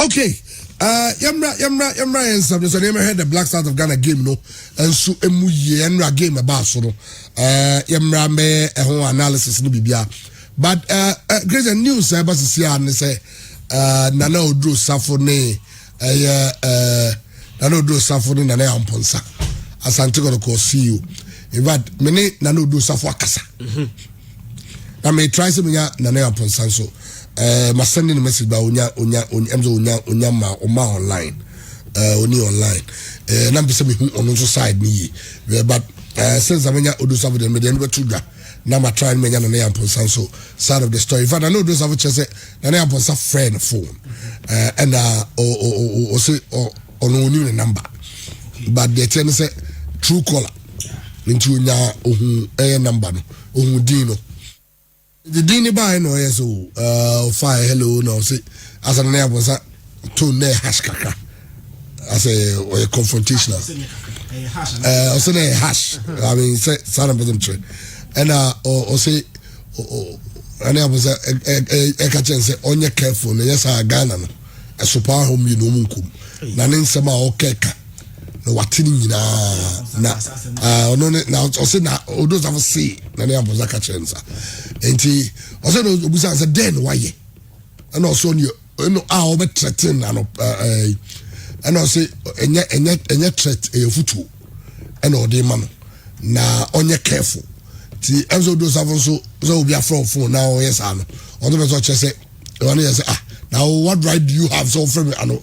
Okay. Yamra and some so never had the Black Stars of Ghana game no and so emu yamra game about so no yamra me ho analysis no bibia but great news about to see and say Nana Odro Safo ne Nana Odro Safo ne Nana Amponsa asante ko see you in fact me Nana Odro Safo akasa na me try say me Nana Amponsa so my sending a message by onya ma online oni online na be say me on so side ni but since amenya Odosafo dem dey no tudwa na ma try me nya na Amponsa so side of the story if I know Odosafo chese na Amponsa friend phone and o say on only number but the ten say true caller into onya ohun number no ohun din no the dini by no yes fire hello no say as an Amponsa to ne hash kaka as a confrontational also a hash I mean say sana person true and or say and Amponsa e ka say onye careful no yes Ghana no e super home you no munkum na ne nsema o keka no watini nyina na ono na o say na Odosafo say na ne Amponsa ka chensa enti o say no obusa say den why and also no a be threaten and I say enye threat e futu and o dey man na onye careful ti enzo Odosafo so obi afro phone now yes ano on the person say one say now what right do you have so from me ano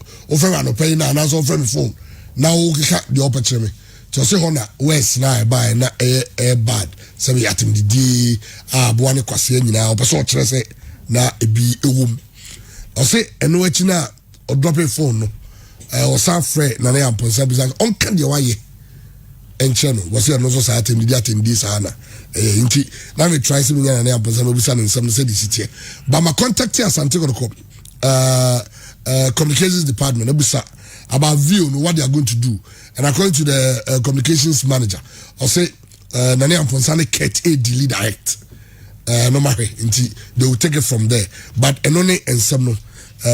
pay na so from phone now the opportunity to say hona west na buy na bad say we atim di bo ane kwase nyina o person kire say na ebi ewum o say eno achi na o drop phone no o san frɛ na Amponsa bisa on kan de waye enche no wo say no so sa atim di sa na nti na me try say me na Amponsa no bisa no nsɛm say di sitie but my contact here Asante Kotoko communications department ebisa about view what they are going to do and according to the communications manager or say Nana Amponsa Ket A delete direct no matter they will take it from there but enone and some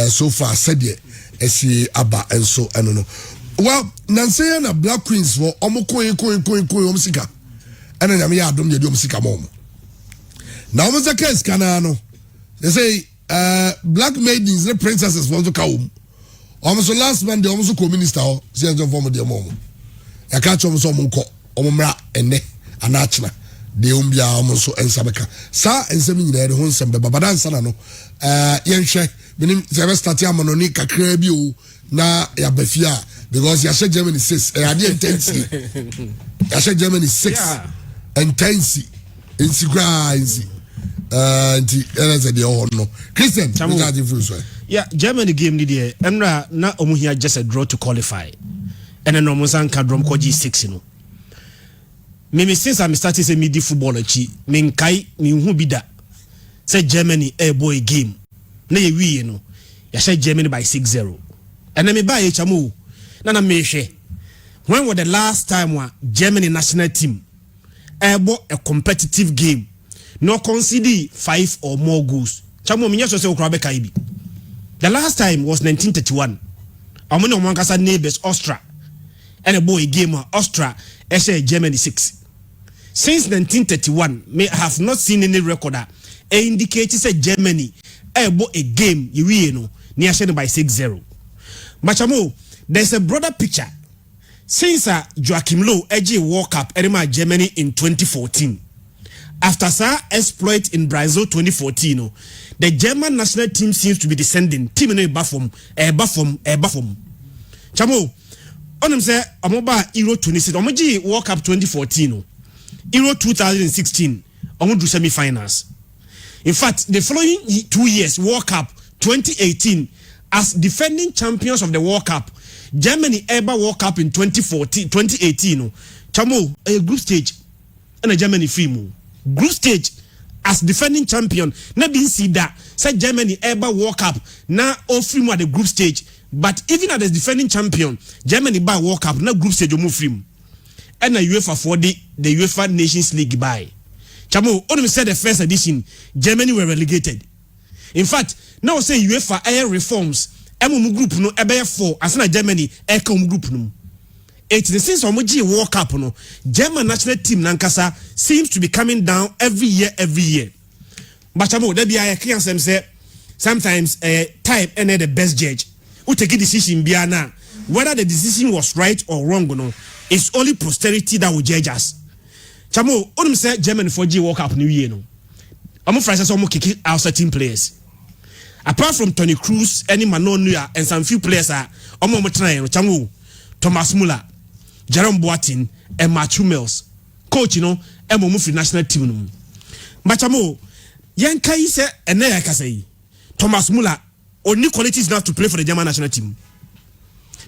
so far said ye esi aba and so I don't know well Nancy na Black Queens for omo sika and then me adom ye dom sika mom now was the case kanano they say black maidens the princesses want to come almost last Monday almost co-minister say on form de mom ya catch almost omonko omomra ene anachna de umbia almost ensabeka sa ensem nyina de ho nsem be baba dansa na no yenhwe minim se start amononi kakra bi o na ya bafia because ya she Germany 6 e ade intensity ya she Germany 6 intensity insigrancy nti eleze de ho no Christian yeah Germany game ni de emra na omuhia just a draw to qualify and then omusan ka drum ko G6 no me since I started say midi football achi me nkai me hu bi da say Germany boy game na ye wi no ya she Germany by 6-0 and then me buy chamu na me hwe when was the last time wa Germany national team ebo a competitive game no concede 5 or more goals chamu me nyaso say okra be kai bi the last time was 1931 amone omankasa neighbors Austria and a boy game Austria Germany 6 since 1931 may have not seen any record that indicates say Germany a game you know near by 6-0 Machamo there's a broader picture since Joachim Low edgy World Cup Germany in 2014 after Sir exploit in Brazil 2014 the German national team seems to be descending team in a bafom Chamo onim say omoba Euro 26 omoji World Cup 2014 Euro 2016 omo semi-finals in fact the following 2 years World Cup 2018 as defending champions of the World Cup Germany ever World Cup in 2018 chamo a group stage and a Germany free group stage as defending champion na bin see that say Germany ever World Cup na offering at the group stage but even as the defending champion Germany by World Cup na group stage move free and UEFA for the UEFA Nations League by chamo only said the first edition Germany were relegated in fact now say UEFA air reforms emu group no ebe 4 asana Germany eka group no. It is since Omoji World Cup no German national team nankasa seems to be coming down every year. But there be a clear say sometimes time and the best judge who take a decision biana whether the decision was right or wrong no it's only posterity that will judge us. Chamo onum say German 4G World Cup new year no. I'm afraid say some kick out certain players. Apart from Tony Cruz, any Manonia and some few players are omo trying chamo Thomas Muller, Jerome Boateng, and Matthew Mills. Coach, emo move for national team no. But chamo Yankai say and I can say Thomas Muller only qualities enough to play for the German national team.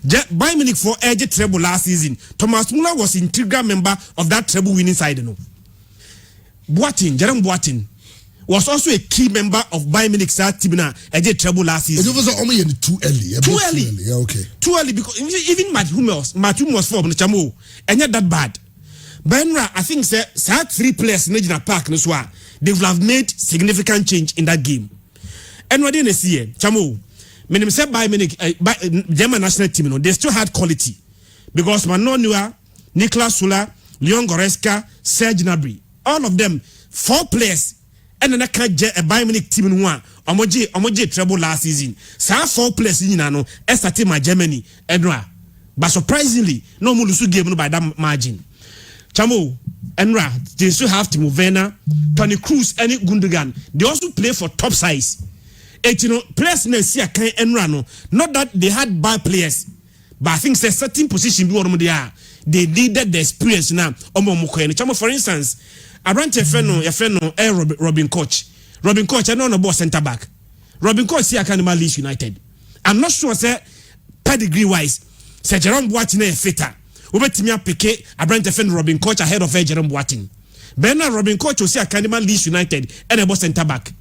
Bayern Munich for edge treble last season. Thomas Muller was integral member of that treble winning side. No. Jerome Boateng was also a key member of Bayern Munich's team na edge treble last season. It was almost too early. Too early. Yeah, okay. Too early because even Matthew Mills for Chamo and not that bad. Benra, I think say 3 players in the park no so they will have made significant change in that game. And what did they see? Chamo, when say Bayern Munich, German national team, they still had quality because Manon Niklas Süle, Leon Goretzka, Serge Gnabry, all of them 4 players, and then I can't get a Bayern Munich team in one. Omoji treble last season. So 4 players in Nano, started my Germany, Enra. But surprisingly, no Mulusu game by that margin. Chamo, Enra, they still have Timo Werner, Tony Cruz, and Gundogan. They also play for top size. Players in see a kind Enra no. Not that they had bad players, but I think certain position they needed the experience now. Chamo, for instance, Abrante Feno, Robin Koch. Robin Koch, I know no boss centre back. Robin Koch see a kind of Leeds United. I'm not sure, say pedigree wise, say Jerome Boateng a fitter. Ubetimia Piqué, Abrante Feno, Robin Koch ahead of Jerome Boateng. Bernard Robin Koch will see a kind of Leeds United and a boss centre back.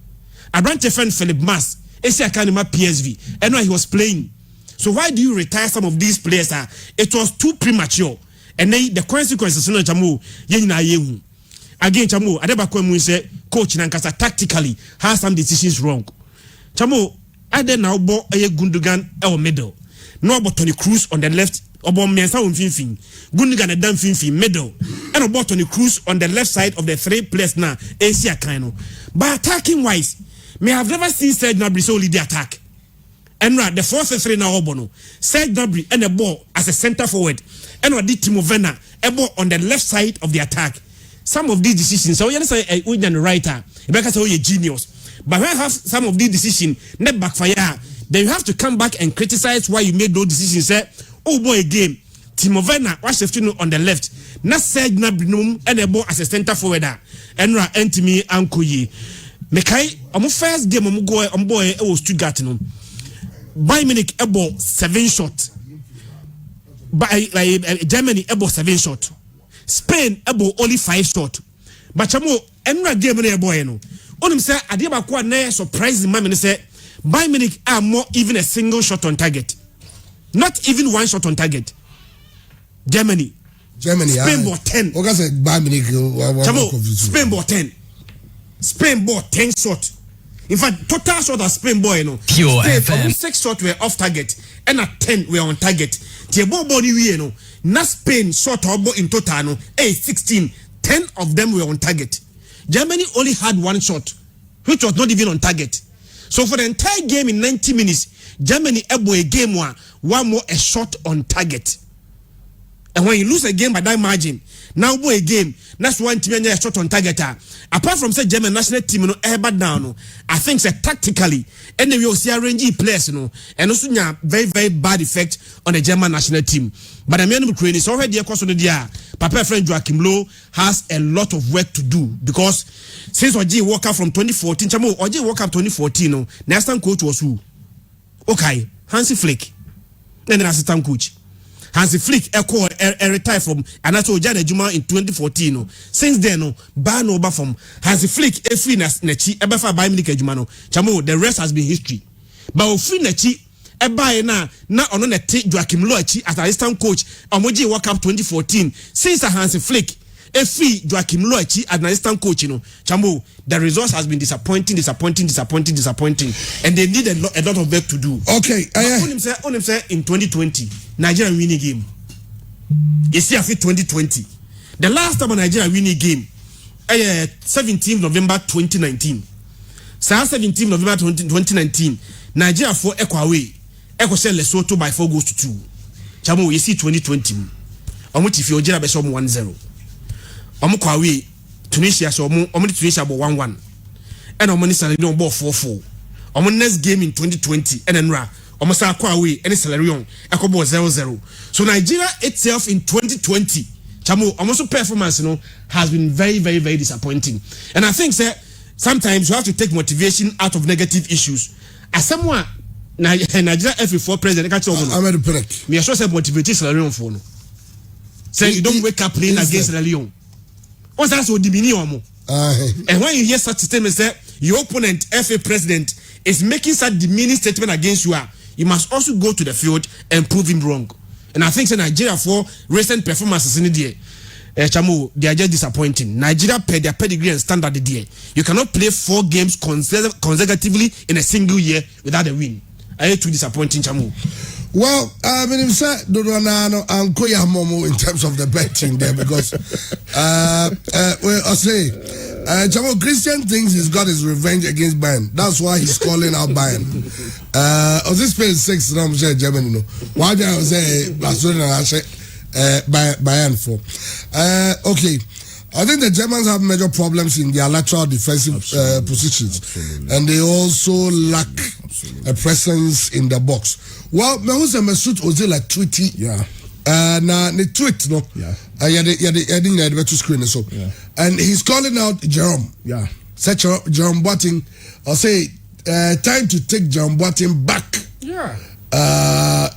Abrante Feno, Philip Mass, AC Academy PSV, and when he was playing. So why do you retire some of these players? It was too premature, and then the consequences. No, Jamu, yehu. Again, Jamu, Adebakwemu say coach Nankasa tactically has some decisions wrong. Jamu, Ade now bought a Gundogan or middle. No about Tony Cruz on the left, about Mensa on Finfin, Gundogan and Dan Finfin middle, and about Tony Cruz on the left side of the 3 players now. AC Academy. But attacking wise, may have never seen Serge Gnabry so lead the attack. And the 4-3 now Obono. Serge Gnabry and the ball as a center forward. And what did Timo Werner a ball on the left side of the attack. Some of these decisions, so you say a Udian writer, because you're a genius. But when I have some of these decisions, net backfire, then you have to come back and criticize why you made those decisions. Say, oh boy, game. Timo Werner was on the left. Not Serge Gnabry and the ball as a center forward. And Antimi Ankoyi. Mekai, on first game, on boy, it was Stuttgart. Bayern Munich, about 7 shots. By Germany, about 7 shots. Spain, about only 5 shots. But Chamo, Enra game in a boy. Only say, Adiba Kwa surprising man say, Bayern Munich are more even a single shot on target. Not even 1 shot on target. Germany, Spain bought 10. Bayern Munich, Spain bought 10. Spain bought 10 shots. In fact, total shot of Spain boy, Pure FM. 6 shots were off target, and 10 were on target. Tiebo body we not Spain shot in total 16. 10 of them were on target. Germany only had 1 shot, which was not even on target. So for the entire game in 90 minutes, Germany able a game one more a shot on target. And when you lose a game by that margin, now boy a game, that's one team a shot on target. Apart from say German national team down, I think say tactically, and then we will see a range players, and also very, very bad effect on the German national team. But the men Ukraine is already across on the dia. Papa friend Joachim Low has a lot of work to do because since OG World Cup from 2014, OG World Cup 2014, next time coach was who? Okay, Hansi Flick. Then the assistant coach. Hansi Flick retired from Anato Jana Juma in 2014. Since then, ban over from Hansi Flick free nechi ebefa Bayern Munich Jumano. Chamo, the rest has been history. But free nechi eba na ono ne Joachim Low as assistant coach Omoji World Cup 2014. Since Hansi Flick Efi Joachim Low as an assistant coach, Chambo, the results has been disappointing, and they need a lot of work to do. Okay, Only say in 2020, Nigeria winning game. You see, after 2020, the last time Nigeria winning game, 17th November 2019. 17th November 2019, Nigeria for Ekwawe, Eko sell Lesotho by 4-2. Chamo, you see 2020. Omutifio Jera Besom 1-0. Omukwawe, Tunisia Tunisia 1-1. And Omani Salarion ball 4-4. Omon next game in 2020, and then Omosa Kwawe, and Salarion, Eko ball 0-0. So Nigeria itself in 2020, Chamo, almost performance, has been very, very, very disappointing. And I think, sir, sometimes you have to take motivation out of negative issues. As someone, Nigeria FA4 president, I'm at the break. Me sure say motivated Salarion for no. Say you don't wake up playing against Salarion. What's that so diminium? And when you hear such statements, say your opponent, FA president, is making such demeaning statement against you must also go to the field and prove him wrong. And I think Nigeria for recent performances in the day, Chamo, they are just disappointing. Nigeria paid their pedigree and standard the day. You cannot play 4 games consecutively in a single year without a win. I hate too disappointing, Chamo. Well, I mean, I'm going Momo in terms of the betting there because I say Chamo Christian thinks he's got his revenge against Bayern. That's why he's calling out Bayern. This page 6, I'm saying Germany. Why do I say Barcelona? Bayern for. Okay. I think the Germans have major problems in their lateral defensive positions. Absolutely. And they also lack a presence in the box. Well, Mehusa Mesut Ozil like tweety. Yeah. Na the tweet no. Yeah. I didn't get to screen so. Yeah. And he's calling out Jerome. Yeah. Such Jerome Boateng. I'll say time to take Jerome Boateng back. Yeah.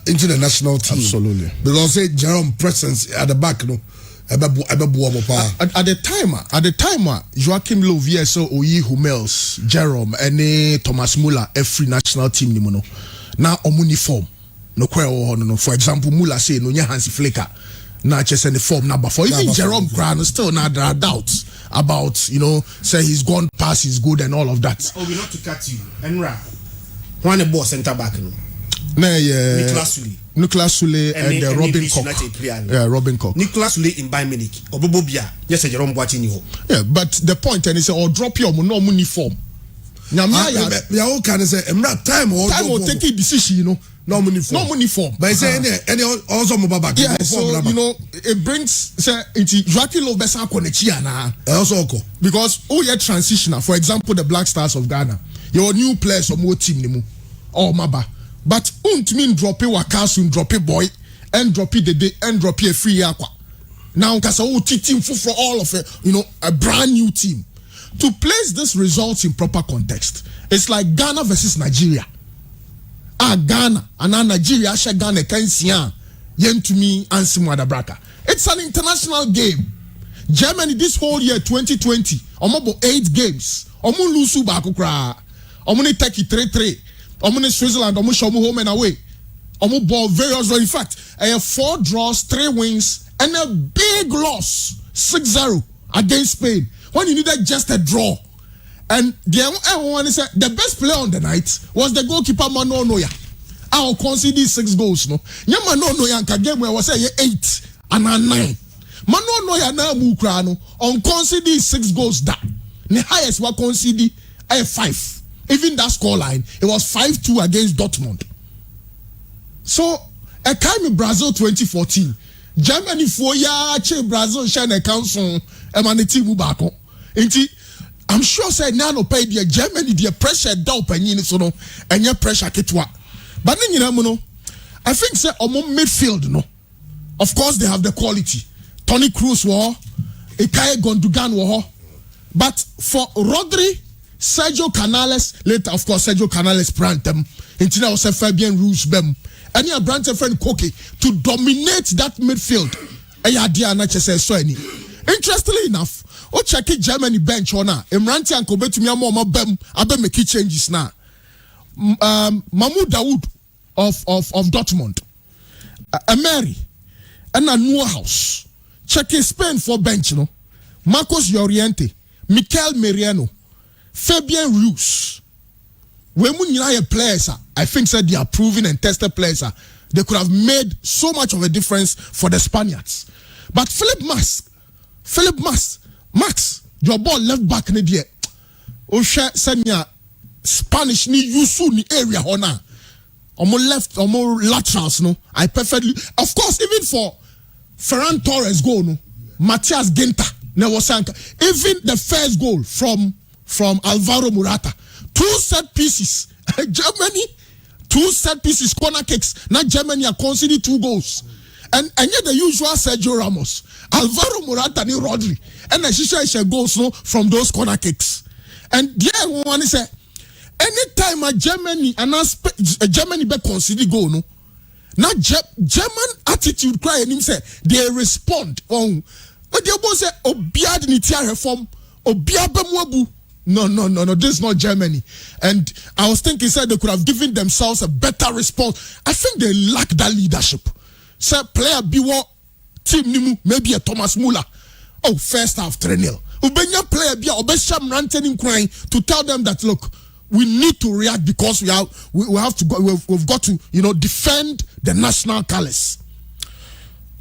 Into the national team. Absolutely. Because say Jerome presence at the back, at the time, Joachim Low, VSO, Oyi Hummels, Jerome, and Thomas Muller, every national team, now uniform. No, for example, Muller say no Hansi Flicker, not just any form number for even Jerome Grant still not there are doubts about say he's gone past his good and all of that. Oh, we not to cut you, Enra. One a boss center back, Nicolas Sule and Robin Koch. Yeah, Robin Koch. Nicolas Sule in Bayern Munich. Obobobia. Yes, Jerome Boateng. Yeah, but the point and he said, or drop your no uniform. Now, all can say, I'm not time or take a decision, no uniform. But I say, any also Mobaba. Yeah, so it brings into Joaquin Lobesa Konechiana. Also, because your transitioner, for example, the Black Stars of Ghana, your new players or more team, or Maba. But mean drop it wakasun, drop it boy, and drop it the day, and drop it a free aqua. Now, because team for all of it, a brand new team. To place this results in proper context, it's like Ghana versus Nigeria. Ghana and Nigeria, Ghana, Kensia, yen to me, and Simwadabraka. It's an international game. Germany this whole year, 2020, about 8 games. Omu lusu bakukra. Omuni take it 3-3. Omuni Switzerland, Omu shomu home and away. Omu ball various. In fact, 4 draws, 3 wins, and a big loss, 6-0 against Spain. When you needed just a draw. And everyone said the best player on the night was the goalkeeper Mano Noya. I'll concede 6 goals. No, Mano Noya and game where was 8 and 9. Mano Noya na Mukrano on concede 6 goals. That the highest was conceded 5. Even that scoreline, it was 5-2 against Dortmund. So, a time in Brazil 2014, Germany 4 years, Brazil shine a council, emanity mubako. I'm sure say nano pay the Germany the pressure down penny so no and your pressure kitwa. But then I think say midfield no. Of course they have the quality. Toni Kroos war, Ilkay Gundogan war. But for Rodri, Sergio Canales, later of course Sergio Canales Prantem, until I was a Fabian Ruiz Bem, and your Brandt friend Koke to dominate that midfield. Interestingly enough, o check Germany bench on now. Imranti and Kobe to me more bem abe make changes now. Mahmoud Dawood of Dortmund, Emery, and a Neuhaus. Check Spain for bench, Marcos Llorente, Mikel Merino, Fabian Ruiz. When we are players, I think that they are proven and tested players. They could have made so much of a difference for the Spaniards. But Philip Max, your ball left back in the day. Osha senya Spanish ni yusu ni area hona. Omo left, omo laterals no. I perfectly, of course, even for Ferran Torres goal no. Matias Ginter, even the first goal from Alvaro Morata. 2 set pieces. Germany, 2 set pieces, corner kicks. Now Germany are conceding 2 goals. And yet the usual Sergio Ramos, Alvaro Morata, and Rodri. And the Shisha goals no, from those corner kicks. And there one is anytime a Germany be concede goal no. Now German attitude cry and him say they respond. But they both say Obiad Nitia reform, Obiabemwabu. No, this is not Germany. And I was thinking, they could have given themselves a better response. I think they lack that leadership. Say, player B1, team Nimu, maybe a Thomas Muller. Oh, first half 3-0. Ubenya player B, Obesham ranting crying to tell them that, look, we need to react because we've got to, defend the national colors.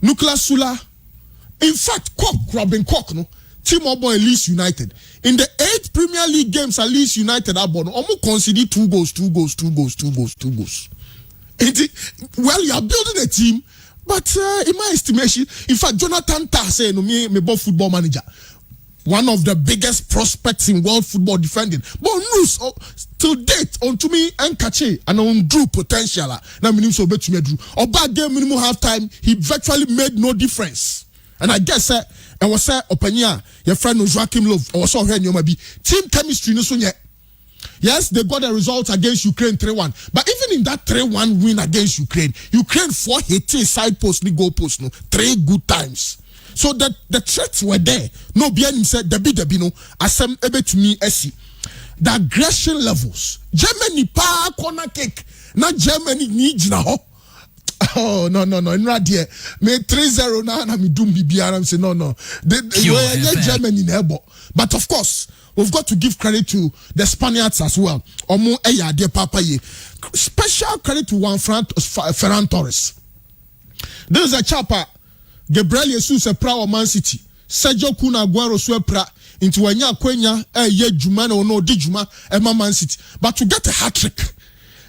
Nuclear Sula, in fact, Robin Koch, no? Team Obo and Leeds United. In the 8 Premier League games at Leeds United, almost conceded 2 goals. Well, you are building a team, but in my estimation, in fact, Jonathan Tah said, me football manager, one of the biggest prospects in world football defending. But news till date on to me and Kache and on Drew potential. Now minimum so bet to me Drew. Or bad game minimum half time, he virtually made no difference. And I guess I was say Openia, your friend Joachim Love, or so here be team chemistry no so yet. Yes, they got a result against Ukraine 3-1. But even in that 3-1 win against Ukraine 4 hit side post, goal post, 3 good times. So that the threats were there. No, Bianim said, Debi no, asem ebe to me, esi. The aggression levels. Germany, pa corner kick. Not Germany, needs now. Oh, no. Not there. Me 3-0 now, and I'm doing BBR. I'm saying, no. Germany in elbow. But of course, we've got to give credit to the Spaniards as well. Omo eya de papa ye. Special credit to Ferran Torres. There's a chapter. Gabriel Jesus a pra Man City. Sergio Kun Aguero so pra into wanya kwenya ye juma no di juma Man City. But to get a hat-trick.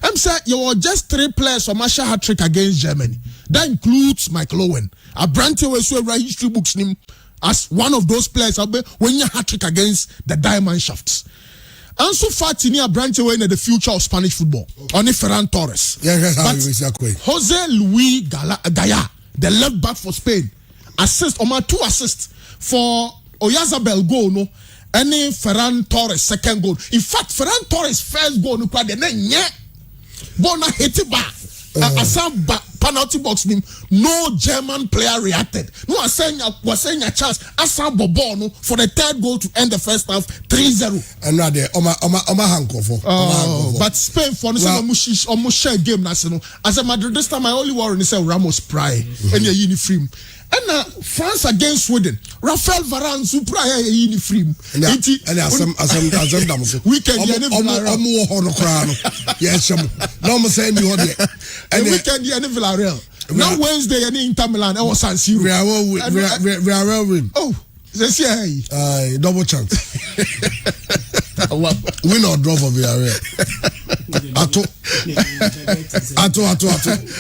I'm saying you were just 3 players on Masha hat-trick against Germany. That includes Michael Owen. A brand new history books name as one of those players when you hat-trick against the Diamond Shafts. And so far, Tinia branch away in the future of Spanish football. Only Ferran Torres. Jose Luis Gaya, the left back for Spain, assist 2 assists for Oyarzabal goal, no? Any Ferran Torres second goal. In fact, Ferran Torres first goal, no, Bona hit it back. Asam penalty box name. No German player reacted. No, was saying a chance. Asam Bobono for the 3rd goal to end the first half 3-0. And now there, but Spain for almost share game national. As a Madrid this time, I only worry is Ramos Pry and your uniform. And France against Sweden. Rafael Varane supra uniform. Weekend Villarreal. Now Wednesday any Inter Milan. I was San Siro. Villarreal win. Oh, let's see. Double chance. Win or draw for Villarreal. Ato.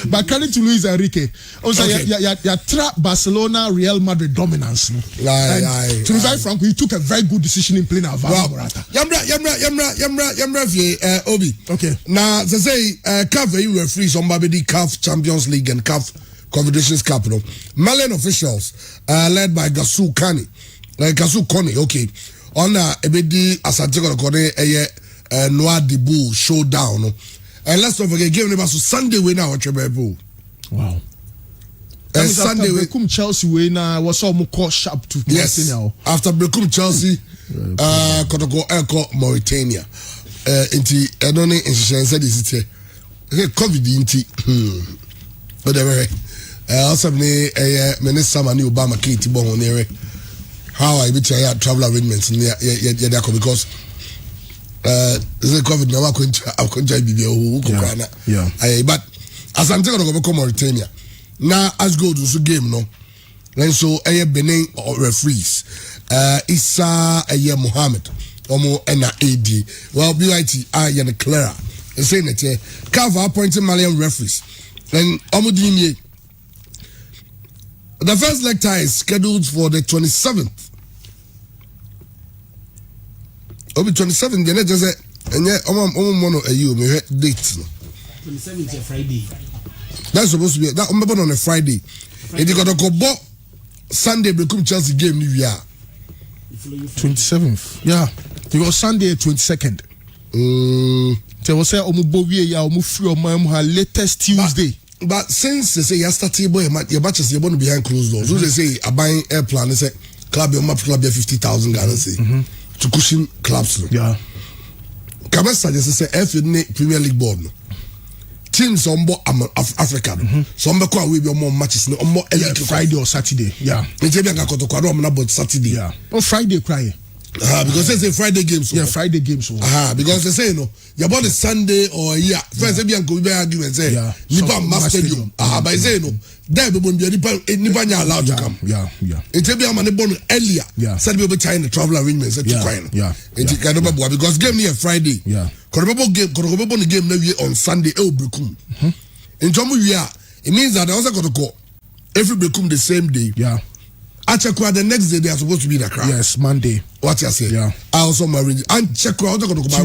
But credit to Luis Enrique. Also, you trap Barcelona, Real Madrid dominance. To be very frank, he took a very good decision in playing Alvaro Morata. Yamra, Obi. Okay. Now, they say, CAF, you referee somebody the CAF Champions League and CAF Confederations Cup. Malian officials, led by Gassou Kone, okay. On Ebedi Asante Kone, Noir de Bull showdown. And let's not forget, game was Sunday winner or Treble. Wow. Sunday we Chelsea winner was all more sharp to yes. After Becum Chelsea, Kotoko Elko Mauritania. Inti Edoni said this is COVID inti. Whatever. Also me Minister Mani Obama Katie Bononere. how I be travel arrangements near because the COVID now I couldn't be but as I'm taking over Mauritania now as go to game no and so Benin or referees Issa Mohammed Omo Ena AD well BIT Yana Clara saying that Kava appointing Malian referees and Omo Dinye. The first leg tie is scheduled for the 27th. Obi 27th, the next is mono a you may date. 27th is Friday. That's supposed to be that on a Friday. If you got a go Sunday become Chelsea game New Year. 27th. Yeah. Because Sunday 22nd. There was a free latest Tuesday. But since they say you start your batches you're behind closed doors. So they say a buying air plan, they say club your map club 50,000 Ghana say to cushion clubs. Yeah. Kabesa just say F Premier League board. Teams on board Africa. Some we be more matches no more Friday or Saturday. Yeah. About Saturday. Yeah. On Friday cry. Because they say Friday games. Yeah, Friday games. Because they say no. You about the Sunday or first they be argument say Nipa Mass Stadium. But they say no. There be Nipa allowed to come. Yeah. It be a man born earlier. Said we be trying the travel arrangements to coin. It can remember because game here Friday. Yeah. Korobebo game now on Sunday Brekum. In Tomu it means that they also got to go every Brekum the same day. Yeah. Achekwa the next day they are supposed to be in the crowd. Yes, Monday. What you say? Yeah. I also married. And Chekwa also going to go by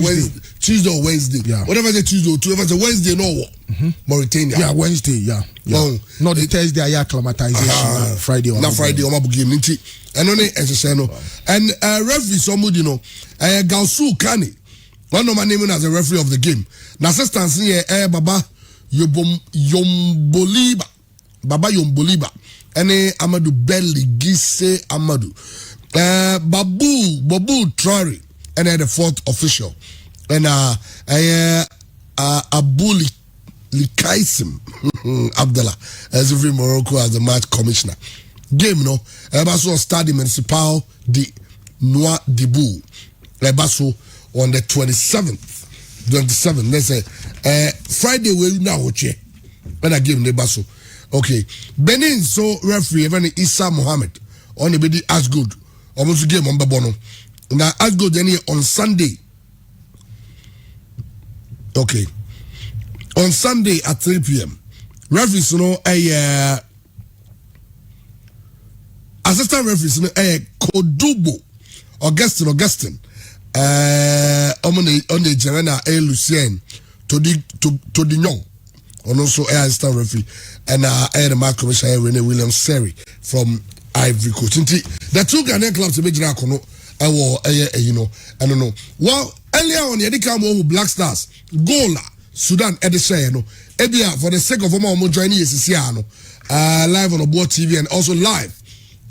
Tuesday or Wednesday. Yeah. Whatever the Tuesday or whatever the Wednesday no what? Mauritania. Yeah, Wednesday. Yeah. Oh, not the Thursday. Acclimatization. Friday. Not Friday. Omabu game. And only SSNO. And referee somebody you know. Gausu Kani. One of my name as a referee of the game. Na assistant here. Baba Yomboliba. Baba Yomboliba. Ene Amadou Belli Gise Amadou Babu Traore and the fourth official and Abuli Likaisim Abdallah as every Morocco as the match commissioner game no Ebaso Stade Municipal de Noa Dibou Ebaso on the 27th they say Friday we now watch when I give Ebaso. Okay, Benin so referee even Issa Mohammed on the bedi as good almost game on Babono. Now as good then on Sunday. Okay, on Sunday at 3 p.m. Referees you know assistant referees you know Kodubo Augustine on the Gerena Lucien to the young. And also assistant referee and the match commissioner Rene Williams Seri from Ivory Coast. The two Ghanaian clubs in Major Kono, you know, I don't know. Well, earlier on, you had come with Black Stars, Gola, Sudan, Edishayano, Ebia, for the sake of Omo joining Yesiano, live on Obo TV and also live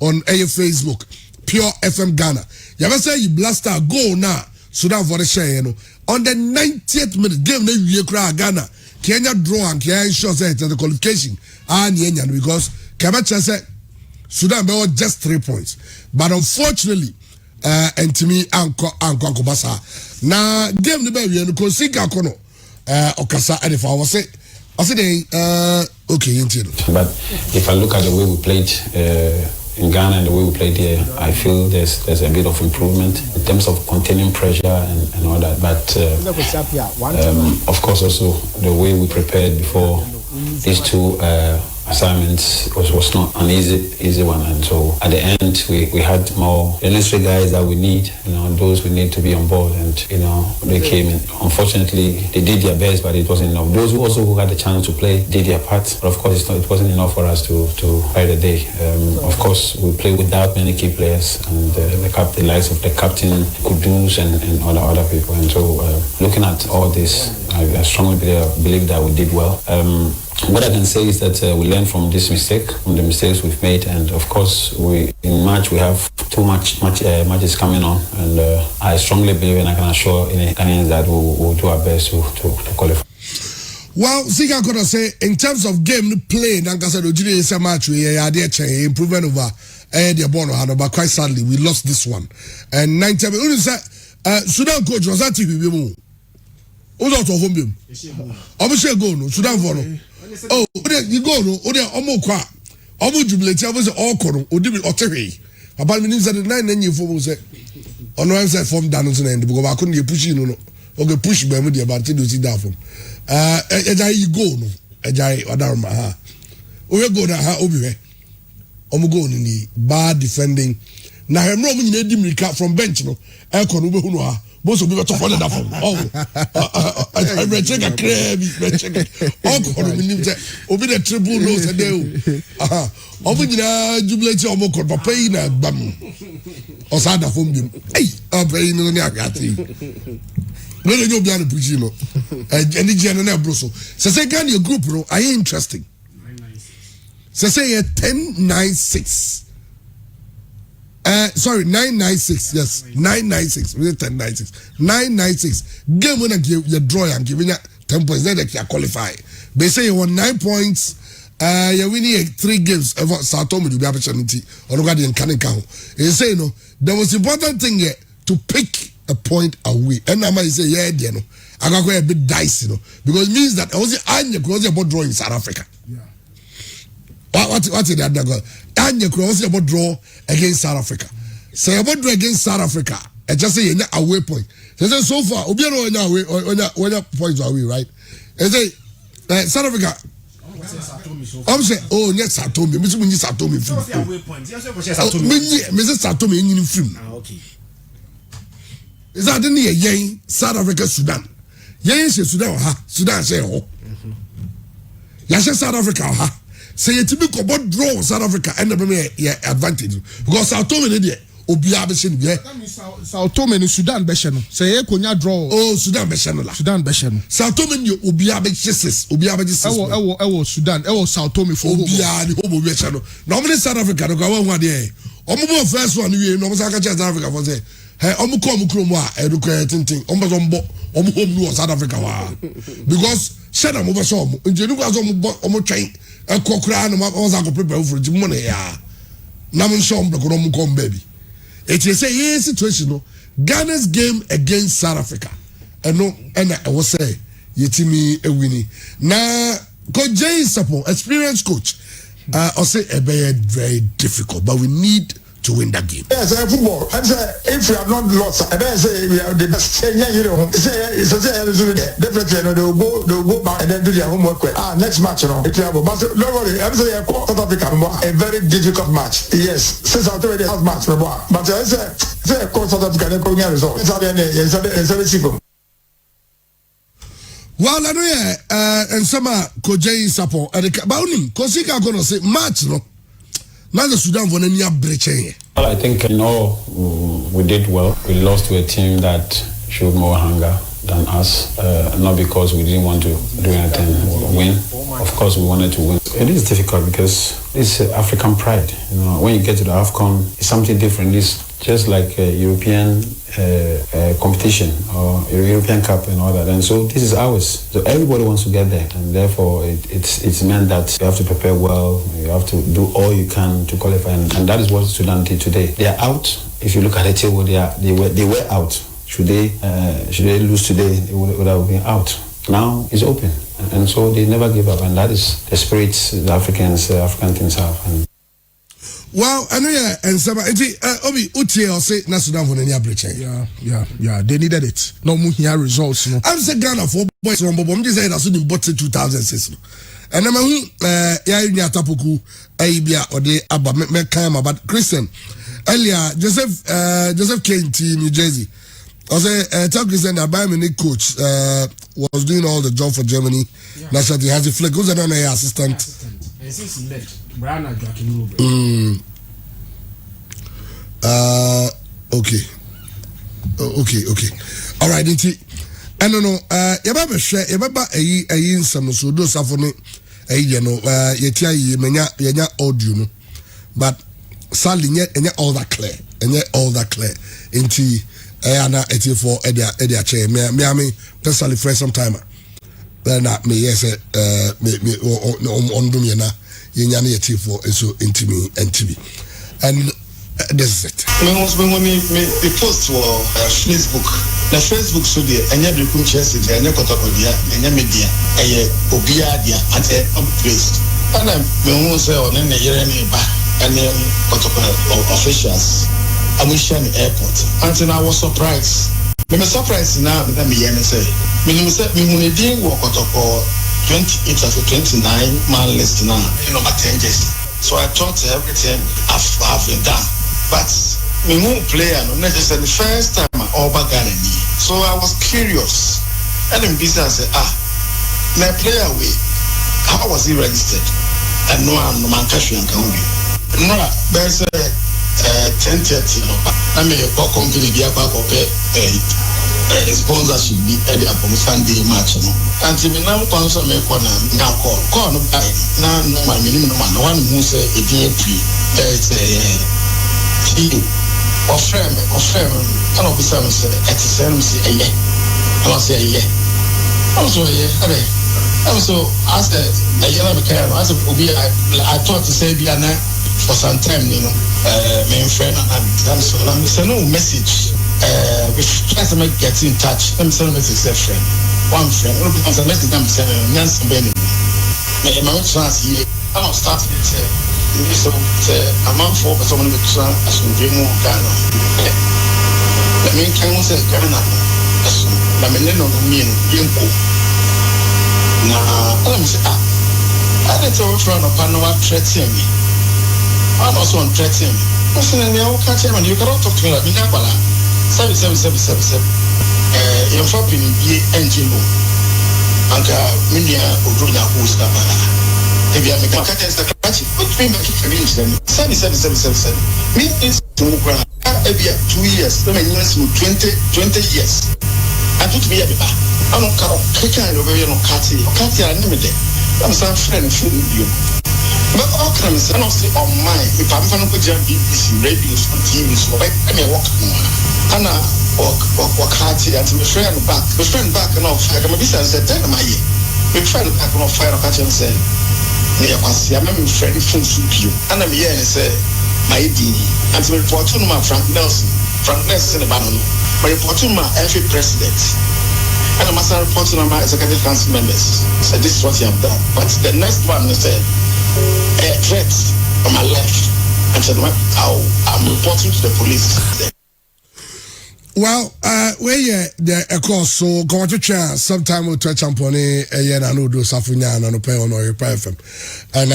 on Facebook, Pure FM Ghana. You ever say you Black Star, go now, Sudan for the Shayano. On the 90th minute, game you cry Ghana. Kenya draw and Kenya ensure that the qualification and because Kabacha said Sudan be just 3 points. But unfortunately, and to me, Anko Kobasa. Now, game the baby and Kosika Kono, Okasa, and if I was say, okay, but if I look at the way we played in Ghana and the way we played here, I feel there's a bit of improvement in terms of containing pressure and all that. But of course, also the way we prepared before these two assignments was not an easy one, and so at the end we had more the necessary guys that we need, those we need to be on board, and they came in. Unfortunately, they did their best, but it wasn't enough. Those who had the chance to play did their part, but of course it wasn't enough for us to ride the day. Of course, we played without many key players, and the likes of the captain Kudus and other people, and so looking at all this, I strongly believe that we did well. What I can say is that we learned from this mistake, from the mistakes we've made, and of course, in March we have too much matches coming on, and I strongly believe and I can assure Ghanaians that we'll do our best to qualify. Well, Zika could say in terms of game play, Nanka said Ojiri is a match we are there improvement over the born had but quite sadly we lost this one. And 90 Sudan coach was at TV mu. Who's out of home? Obviously go no Sudan for no. Oh, you go no. Omo kwa. Omo jubilate. I was all kono. Odi otewe. About me said 9 years for say. On one side from down to the end because I couldn't push you no. Okay, push me with the about to see that from. You go no. Ejai odarma ha. We go na ha obi we. Omo go ni bad defending. Na hemro mo nyina di mirika from bench no. E ko no be hu no ha. Most of people talk about that from. I check a crab. Oh, obi the triple no say dey. Obi nyina jubilate omo ko papa yi na gbam. Osada from dem. Hey, pay no ni agati. No no obi an push no. Any gen na bro so. Say can your group no, are you interesting? Say 10-9-6. Sorry, 9-9-6. Yes, 9-9-6. We 10-9-6. 9-9-6. Game when you draw and giving you 10 points, then they can qualify. They say you won 9 points. You're winning 3 games. Sao Tome will be opportunity. Or look at the canning count. They say no. The most important thing here to pick a point away. And I might say you know, I got a bit dicey, you know, because it means that I was about drawing South Africa. Yeah. What is that? And you cross about draw against South Africa. Say about draw against South Africa. I just say away point. So far, Obiano on your points away, right? I say South Africa. I'm saying, oh, yes, Satomi. Mr. Munyi Satomi. Mr. Satomi in film. Okay. Is that any yen South Africa, Sudan? Yen Sudan, Sudan say, oh. Yasha South Africa, ha. Say you typical about draw South Africa and the advantage because Sao Tome there Obia Beshen there. Sao Tome in Sudan Beshen. Say you konya draw. Oh, Sudan Beshen la. Sudan Beshen. Sao Tome you Obia Beshes. Obia Beshes. Ewo Sudan. Ewo Sao Tome for Obia the Hobo Beshen. Normally South Africa no go one there. Omo first one we no South Africa for say. Hey, omo come kromwa educate thing. Omo home no South Africa wa. Because sheda mo be so omo. Njenu kwa so omo train. A cockra no was I prepare for the money. Namun shom the come baby. It is a situation. No, Ghana's game against South Africa. And no, and I was say, Yetimi a winnie. Now, Coach Jay Sapo, experienced coach, I'll say a very difficult, but we need to win that game. Yes, football. And if we have not lost, and then say we are the best. You know, say definitely they'll go back and then do their homework. Next match, you know, it will. But don't worry, I'm saying South Africa a very difficult match. Yes, since I told you the match, but I say South Africa they go get result. It's very simple. Well, I know, and some Coach Jay Sapo, and the Baunim, Kosika gonna say match, no. Now the Sudan for any breaching. Well, I think we did well. We lost to a team that showed more hunger than us, not because we didn't want to do anything, win. Of course, we wanted to win. It is difficult because it's African pride. You know, when you get to the AFCON, it's something different. It's just like a European competition or a European Cup and all that. And so this is ours. So everybody wants to get there, and therefore it's meant that you have to prepare well. You have to do all you can to qualify, and that is what Sudan did today. They are out. If you look at the table, they were out. Should they lose today, they would have been out. Now it's open, and so they never give up, and that is the spirit the African things have. And well, I know, yeah, and some Obi Utie or say Sudan for any breach. Yeah. They needed it. No more here results. No. I'm saying Ghana for boys from Bobom. Just say that's in bought 2006. And I'm in Tapuku, Abia or the Abba Mekama, but Christian earlier Joseph came to New Jersey. I say tell Christian that Bayern coach was doing all the job for Germany. Yeah. National team has a flag. Who's another assistant? And since he left, Brian Joaquin Okay. All right, I don't know. Yababa share. Yababa ayi some so do safoni ayi no. Yetia yi menya audio no. But sadly nye all that clear. Inti ana eti for edia chair. Me personally friend sometime. Then me yes me on do me na yenya na yeti for so intimi. And this is it. Me post to Facebook. Na Facebook so de enya brekum Chelsea de enya kotokodia enya media eye obia dia at a place. And me won say on na yere ni ba and officials Amushan Airport. Until I was surprised. Me surprised now that me yen say. Me say me munedi wo kotoko 28 to 29 man list now. You know my 10 years. So I thought everything I've been done. But me won't play no just the first time I over Ghana. So I was curious. And in business I said, my player way, how was he registered? And no I'm no man cash and can be. No, there's 10:30 no. I mean a company be about sponsorship be at the Sunday match no. And me now sponsor me na call no buy. Now no my minimum no one who say it dey free. It's a friend and officer say at the same say I say also I'm so as the yellow as I thought to say be for some time, you know, my friend and so I'm send no message. We try to get in touch. Let me send a message to a friend. One friend, because I message them saying Nancy Benny. My chance here. I'm starting to so a month for someone with son as we dream of Ghana. Let me tell you, Ghana. I mean, no mean, Yinko. Now, let me say, I let you run upon what threatening me. I'm also on threatening me. I said, you can't tell me, you cannot talk to me like Minabala. 7777. You're shopping in engine. Anka, Minia, Udrunya, who's Kabala. If you are making a catch, what do you make it 7777? Me is to every 2 years, 20 years. I took me a bit. I don't care. I over here no catty. Catty are limited. I'm some friend from you. But all crimes are not on mine. If I'm going to jump BBC, radio, TV, so I may walk on. And I walk catty and my friend back. My friend back and off. I can be said, tell my year. My friend back and off fire catch and say, I'm a friend from Supio. And I'm here and say, my D. And to report to my Frank Nelson in the Bannon. My report to my every president. And I must report to my executive council members. So this is what you have done. But the next one is a threat on my life. And said, I'm reporting to the police. Well, where the course so go to chance sometime we'll touch upon a yen and do Safunya and pay on your FM. And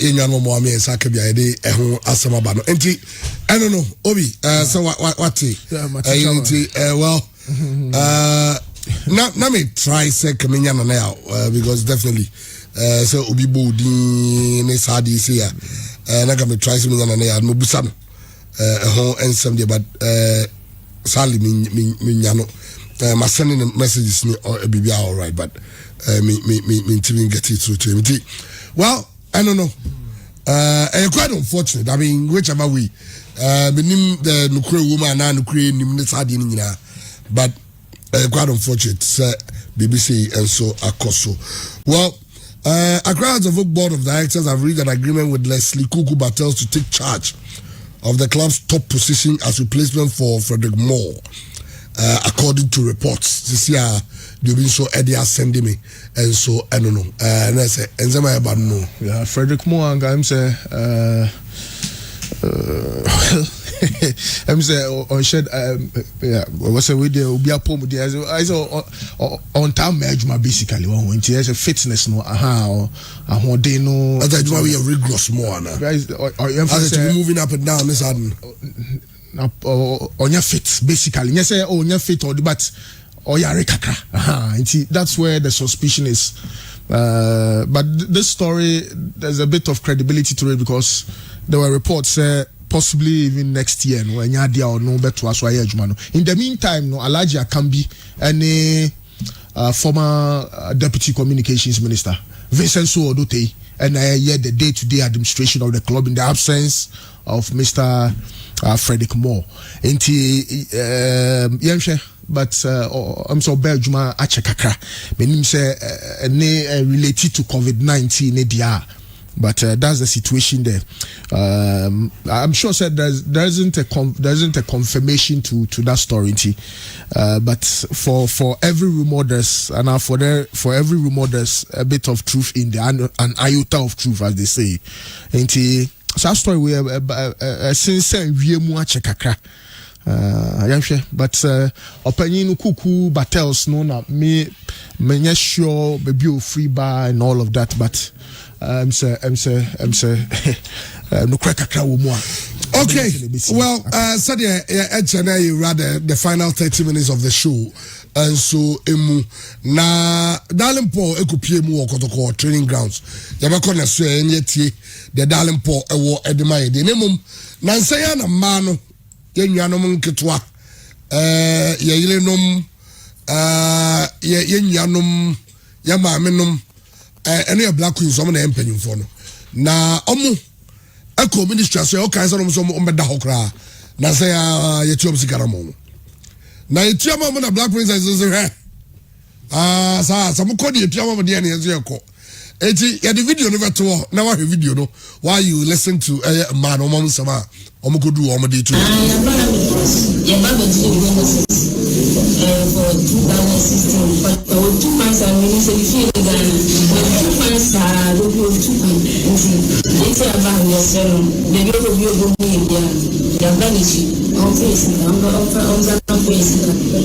in your more me Sakabi Asamabano. I don't know, Obi, so what well now me try say coming now because definitely so Obi Bodi ne Sadi here and I can try something on there no busano and somebody but sadly me my sending messages or be all right but me didn't get it through to him. Well, I don't know. Quite unfortunate. I mean, whichever way, the nuclear woman and nuclear nimnesadi but quite unfortunate. BBC and so Akoso. Well, Accra Football Board of Directors have reached an agreement with Leslie Kuku Battels to take charge of the club's top position as replacement for Frederick Moore, according to reports. This year, they've been so Eddie sending me, and so I don't know. And I say, and some about no. Yeah, Frederick Moore and I'm say, I'm say on shed. Yeah, what's a way there? Be a poem there. I saw on time management basically. One when there's a fitness no or they know. That's why we are rigorous more now. Guys, as to be moving up and down this sudden. On your fit basically. You say on your fit or the but or your kakra. That's where the suspicion is. But this story, there's a bit of credibility to it because there were reports possibly even next year no enyadia or no beto aso aye adwuma no. In the meantime no Alhaji Akambi and former deputy communications minister Vincent Suodotei and the day-to-day administration of the club in the absence of Mr. Frederick Moore. But I'm so bad juma achekakra. Meaning say related to COVID-19 dia. But that's the situation there. I'm sure said there isn't a confirmation to that story. But for every rumor there's for every rumor there's a bit of truth in there, an iota of truth, as they say. So that story we since we mu ache kakra. But opinion kuku battles no na me sure maybe free bar and all of that, but I'm say no crack kakra wo mu. Okay, well, Sadia, you rather the final 30 minutes of the show, and so emu na Darling Paul ekupie mu okotoko training grounds. Yabako na so enyeti the Darling Paul ewo edema de nemum na nsaya na ma no yenuanom nketwa yeyirenom yenuanom yamaamenom ene ya Black Queens omo na empanyimfo no na omo eko ministry so o kan so no so ombeda hokra na say yetuom sigaramo na yetuom na Black Queens so he sa mo kodi yetuom de na yezo yeko eti ya the video no beto na wa video no while you listen to man o mom sama o mo kodu o mo dey to for 2016 but 2 months and we say if you Ghana when 2 months are go 2 months it's about yourself the go go ya vanish on face on face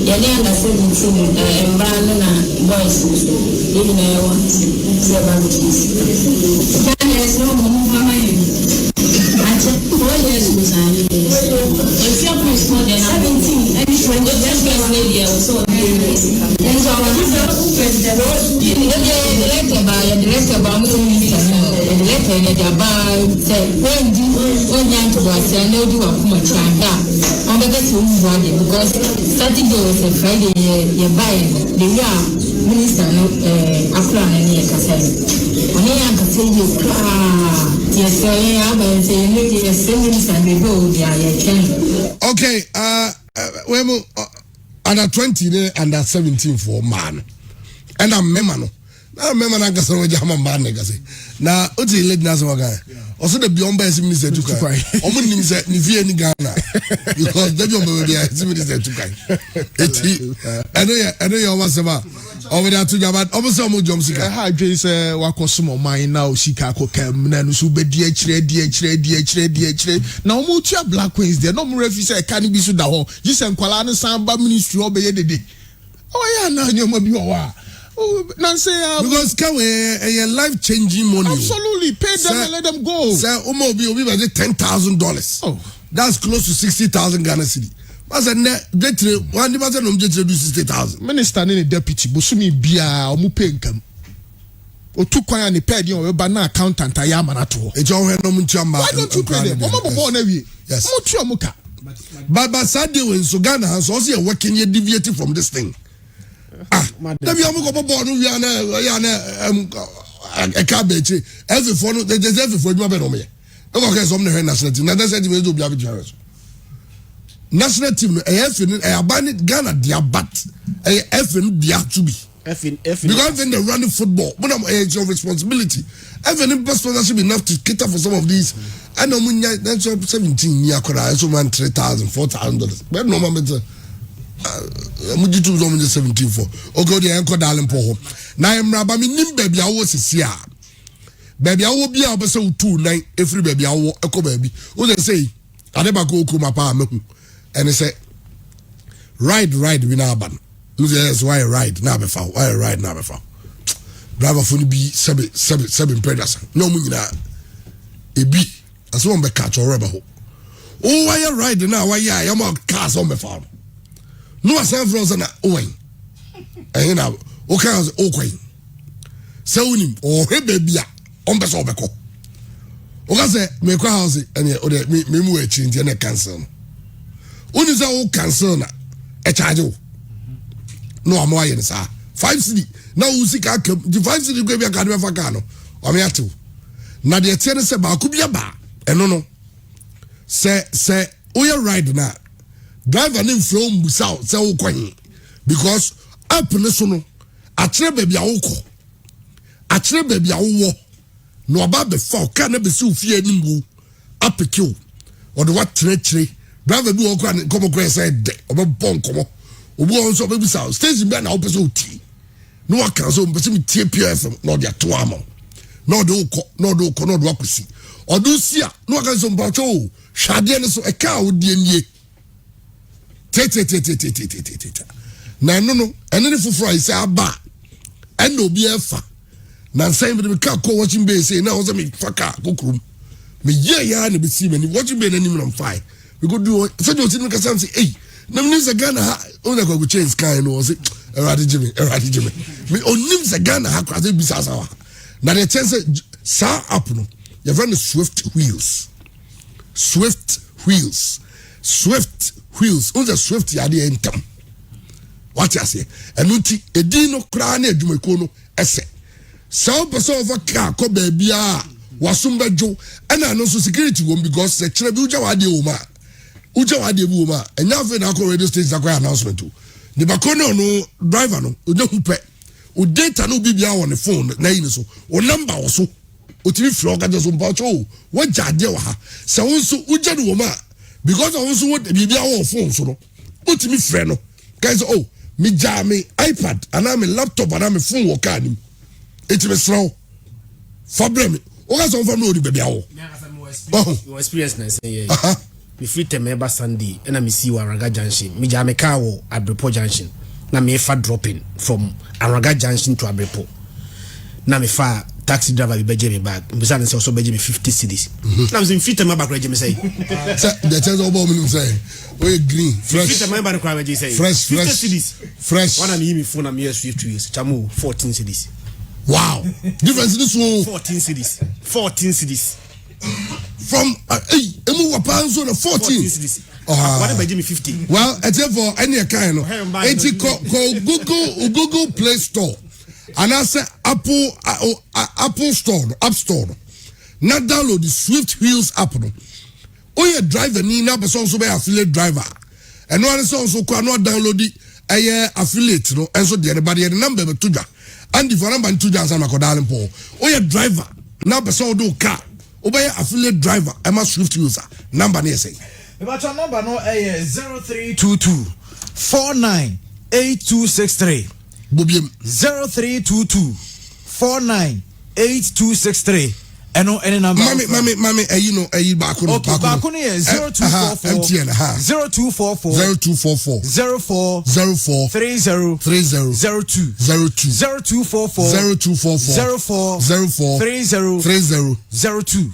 ya dey under 17 embalm na boys even I want say about this there is no mama you I check 4 years with I if your priest more than 17 and when you just get lady also and so I want director about me director about when you go say no do akuma tranga on be get to one because Saturday was a Friday you buy the minister no after na ne kasa oni yanka say you yes I say no yes minister be go dia ya ken. Okay, we under 20 under 17 for man. And I'm memano. Now memano na gasa we jama man na gasa. Na oti lady na so ga. Also the beyond by minister to kai. Omo nim say ni vie ni Ghana. Because the beyond by the minister to kai. Eti I know you almost about over there to Japan. Almost some jom sika. Ha dwe say wakosom man na o sika akokam na no so be di akire na omo tua Black Queens there no mo refi say kan bi so da ho jise nkwala ne samba ministry obeye dede oh ya na nyoma bi o wa Nancy, because can we a life changing money? Absolutely, pay them and let them go. Sir, Omo be $10,000. Oh, that's close to 60,000 Ghana cedi. But one division of 60,000. Minister and the deputy, Busumi Bia, or Mupenkam. Or two coin and paid you over na accountant. I am an atoll. Why don't you pay them? Yes, but Saturday when so Ghana has also working here deviating from this thing. Every phone, there's every phone. Okay, some national team. Now that's the way to be national team. A bandit Ghana, their bat. A FN, they have to be. Because when they're running football, but it's your responsibility. FN sponsorship enough to cater for some of these. I know that's 17 years, so man $3,000, $4,000. But no matter. Muji tu zo munje 17 for ogo de enko Darling Paul na emra ba mi nim baby awo sisi a baby awo bia obese utu nan efri baby awo eko baby o say ade ba ko okuma pa mehu ene say ride we na ban o say yes why ride na be fa driver for ni bi seven predators no mu nyina ebi aso on be catch or rubber ho o why ride na why ya am cars on be fa no asan from na owen ehina o kan o kwen se unim o he baby a on be so obeko o ka se me kwa house ene o de me mu e chi ntia na cancel uni se o cancel na e charge o no amo aye sa 5 cedi na o sika kam di 5 cedi go bia ka de fa ka no o me ato na de tie ne se ba ku bia ba eno no se o ye ride na driver name from Busau say wo kwan because up ne so no akire baby awoko akire baby awo no aba be fa ka na be si ofie animu apeke o de what treachery driver bi o kwa komo kwa say de obebon komo obu on so be sa station bi na o pese oti no aka so pese mi tie PFM no de ato am no de uko no de akosi odu sia no aka so mpacho hwade ne so e ka o die nie te na no ene ne foforo ai say aba ene obi efa na say me ka ko watching be say na o say me faka kokrum me ye ya na be see me watching be na nim na fine we go do say do tin ka say hey na me say Ghana ha o na go change sky no say erade jime me onim say Ghana ha kwa say bisa sawa na the chance sa up no you run swift wheels on the swift ya de entam what you say enuti edi no kra na adwumako no ese so person over car ko ba bia wasum bejo ena no so security won because se kire bi uja wade wo ma enya fe na ko radio station akwa announcement o the bakono no driver no oje hupe o data no bibia on the phone na yin so o number wo so o tiri flo ka so mpacho wo jade wa ha se won so uja do wo ma because won so wo bibia wo phone so no o tiri frɛ no guys oh me jam iPad ana me laptop ana me phone wo ka ni eti me sraw fabrem o ga so fa me odi bibia wo your experience na say me free time eba Sunday and me see Araga Junction me jam me car wo Abrepo Junction na me fa dropping from Araga Junction to Abrepo na me fa taxi driver be beje me bag me say so beje me 50 cedis na me free time eba beje me say the chance obo me say we green fresh free time eba kwa beje say fresh 50 cedis fresh one am me phone am years 2 years chamu 14 cedis wow difference this one 14 cedis from emu wapanzo na 14 cedis what beje me 50 well for any kind no enti ko Google Play Store and I say Apple Store App Store na download the Swift Wheels app no o ye driver ni na person so be affiliate driver and no one so kwa no download the affiliate no enso de anybody the number be tuja and the number tuja san akodalen po o ye driver na person do car o be affiliate driver am Swift user number na say about your number no 0322 498263 Bobiem 0322 498263 eno any number mami you know back on okay back on 0244 MTN 0244 04 30 0244 04 30 02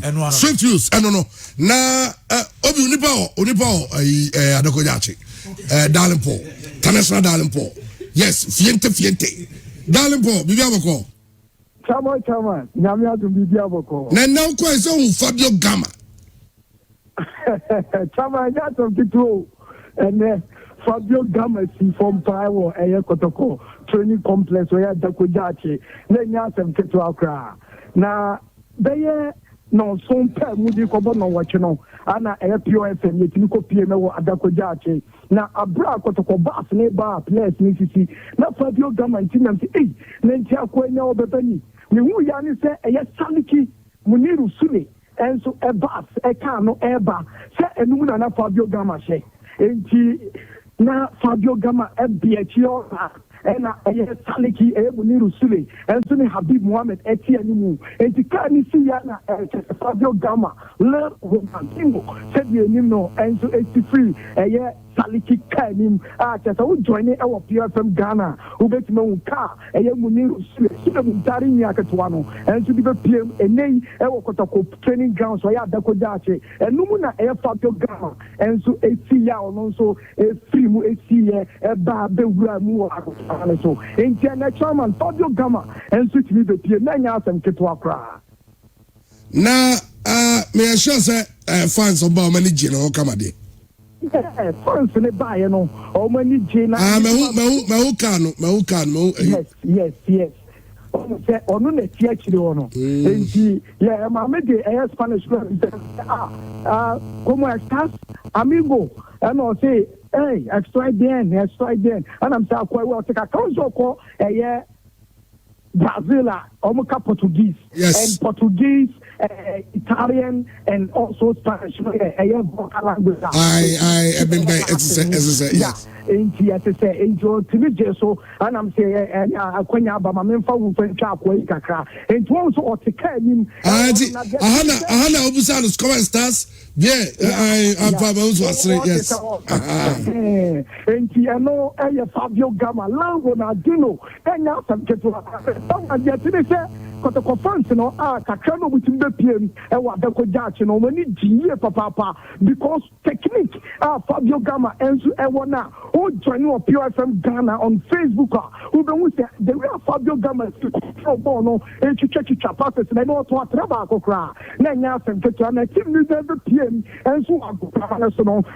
and Swift use no na obi unipa adokojachi darling Paul international darling Paul yes fiente darling Paul bibi abako Chama, nyamia to bibi aboko. Na now ko ese Fabio Gama. Chama ya to kitu and Fabio Gama si from Paiwo eye Kotoko training complex where Dakojachi na nya sem kitu akra. Na beye no son pe mudi ko bo no wachi no ana eye POFM yetini ko pie me wo Dakojachi na abra Kotoko bas ne ba place ni sisi na Fabio Gama ntinam si na ntia akwanya obebani me hu ya ni se eye saliki Muniru Sule enso ebas eka no eba se enum na Fabio Gama she enti na Fabio Gama ebiachio ena eye saliki Muniru Sule enso ni Habib Mohammed eti animu enti ka ni si ya na Fabio Gama le romantingo se bi enim no enso eti free eye saliki kanim chesa wo join e wo PFM Ghana wo betime wo ka eye Muniru Sule sule muntari ni aketwa no enso bi be PM enei e wo Kotoko training ground so ya Dakojache enum na eye Fabio Gama enso eti ya ono so e free mu eti ye e ba be wura mu wo akotwa so enti na chairman Fabio Gama enso timi be PM na nya asem ketwa kra na me assure say fans about manage no come ade fans ne buy no o mani jina me who can yes onu na ti akire ono enti yeah ma me de Spanish club como estás amigo and I say hey extra bien and I'm say quite well take account ko Brazil, Omuka Portuguese, Yes. and Portuguese, Italian, and also Spanish. I've been by yes. Yes, so and I'm saying, Akwenya Bama Memfa Wufen Chakwe Kakra, and also or to him. Ahana Obusanos comment stars. Yeah, I'm yes. And Tiano, Fabio Gama, Lango, Nadino, and now some get to Kotoko France, no, Kakano with the PM, and what the Kodachi, no, when it G, Papa, because technique, Fabio Gama, and Ewana, who join you Pure FM Ghana on Facebook, who don't say the real Fabio Gama, no, and to check your passes, and I know what Rabako cry. Nanya, and Ketana, Tim the PM, and so on,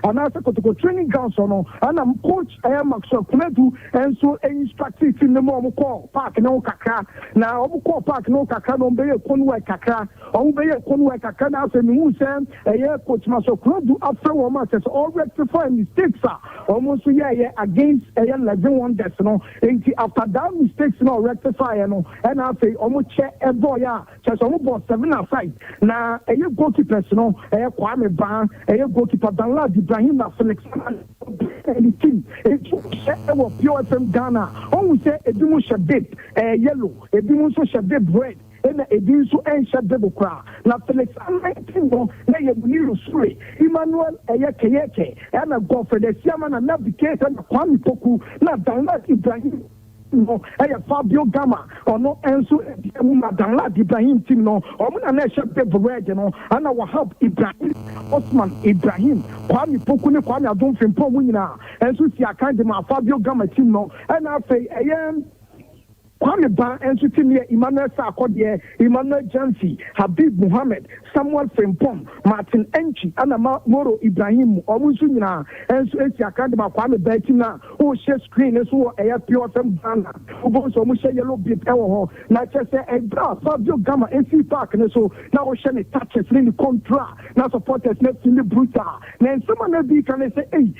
and I said to go training grounds, and I'm coach, I am Maxwell Kumedu, and so instructed in the Momo call, Park, no Kaka, now call Park. No kakra no be konwa kakra on be konwa kakra na se mu sem coach maso club after one match all rectify mistakes almost against Legend Wonders no after that mistakes no rectify no and I say almost check a boy just almost ball 7 aside na goalkeepers no Kwame Ban goalkeeper Danlad Ibrahim na Felix and team was Pure FM Ghana almost say edimu shebib yellow edimu so shebib red and a so and Shadebo Kra. Now, Felix, I'm 19, no, Muniru Suri, Emmanuel Ayake, and a go for the Siaman and Navigate and Kwame Poku, not Danlad Ibrahim. No, Fabio Gama or no answer Danlad Ibrahim team no or Shadebo Red, you know, and I will help Ibrahim Osman Ibrahim, Kwame Poku, Kwame, I don't think Pomina, and so see I can't my Fabio Gama team no, and I say, I am. Kwame Ban and Sutimia, Emmanuel Sarkodie, Emmanuel Jansi, Habib Muhammad, Samuel Frimpong, Martin Enchi, Anna Moro Ibrahim, Omusuna, and Suecia Academy, Kwame Betina, who share screen as well a Pure FM Ghana, who goes to Musha Yellow Bit Elho, not just a Fabio Gama, NC Park, and so now Shani touches in the contra, now supporters next in the brutal. Then someone be can say, hey,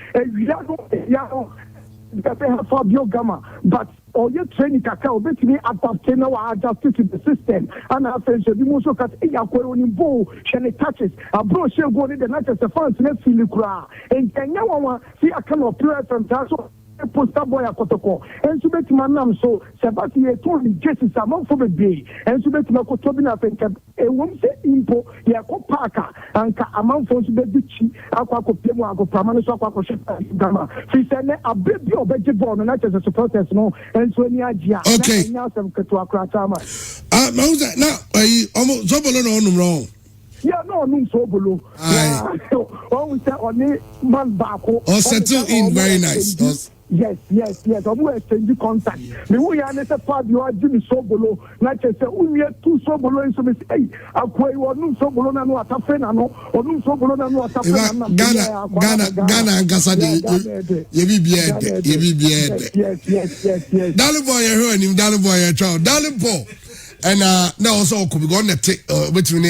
Fabio Gama, but or your training cacao, bet me adapt now adjusted to the system. And I said, the most of us, Shani touches, a bro shall go in the night as a fans, let's see Lucra. And now see a kind of pure from Tasso. Poster boy a kotoko and subet manam so Sebastian told me Jesus among for the day and subet makotobina think a woman say impo yako parka and among for the bichi aqua pemo ako pramano so aqua shama she said a baby or budget born and as a supporters no and so near okay now some katua kratama Mausa now almost Zobolo no wrong. Yeah, no, so below. Always say only man back or settle in very nice. Yes. I'm going to exchange contact. Me we are not Fabio Jimmy Sobolo. Like I say, we are two Sobolo in some say, Akwe or no Sobolo na no atafena no, or no Sobolo na no atafena. Ghana and Gasadi. Yes. Darling boy, you heard him, darling boy, you child, darling boy. And now also could be going to take between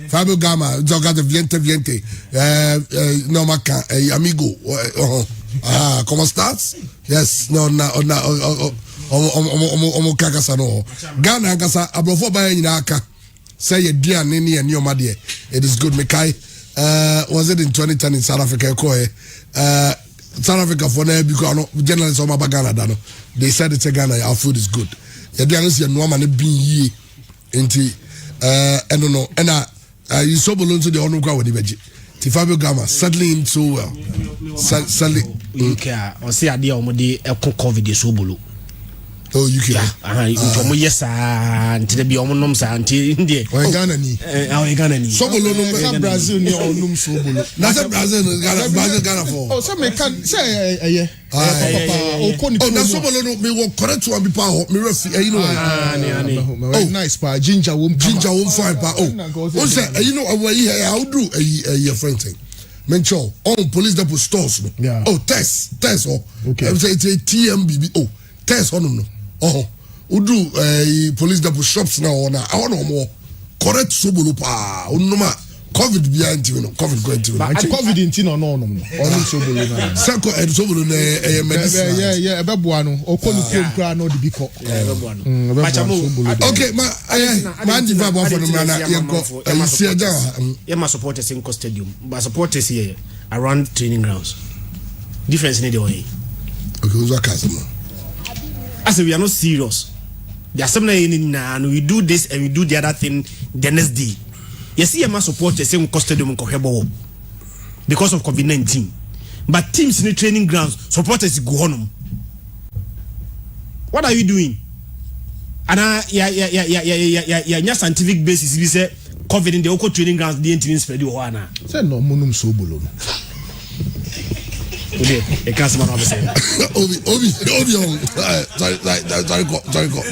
Fabio Gama, Zogata Viente, no Maca, amigo. ¿Cómo estás? Yes, no, Kakasano. Ghana, Gasa, Abrofo by Naka. Say a dear Nini and your Madia. It is good, Mekai. Was it in 2010 in South Africa? South Africa for because journalists on Mabagana Dano. They said it's a Ghana, our food is good. The Ghana's your normal being ye into I don't know. And you so belong to the Onuka with the veggie. Fabio Gama settling so well. Settling. Okay, or say idea on the COVID so bulu. Oh, you can. Yes, until the Biomonums until India. Ghana ni. Ghana ni. So below Brazil ni onum so bulu. That's Brazil Ghana for. Oh, some can say Oh, that's so below me will correct one be power. Me refi, you know. Oh, nice pa ginger won't find pa. Oh, say you know what how do a friend thing. Mention all police depot stores. Yeah. Oh, test. Oh, okay. I say it's a TMBB. Oh, test on no. Oh, we do police depot shops now. I want no more correct sobolo pa. Unoma COVID behind you, COVID going to. But COVID in Tino, no. Only so below. Sako and so below, medicine. Yeah, a babuano, or call the crown or the biko. Okay, man, the Bible for the man, Yama supporters in Costa Stadium, but supporters here around training grounds. Difference in the way. Okay, who's a customer? I said, we are not serious. There are some and we do this and we do the other thing the next day. You see, Yama supporters in Costa Stadium because of COVID-19. But teams in the training grounds, supporters go home. What are you doing? And scientific basis, we say COVID in the local training grounds, the team spread the one. Say no, monum so below. Okay, a customer of the same. Sorry, go.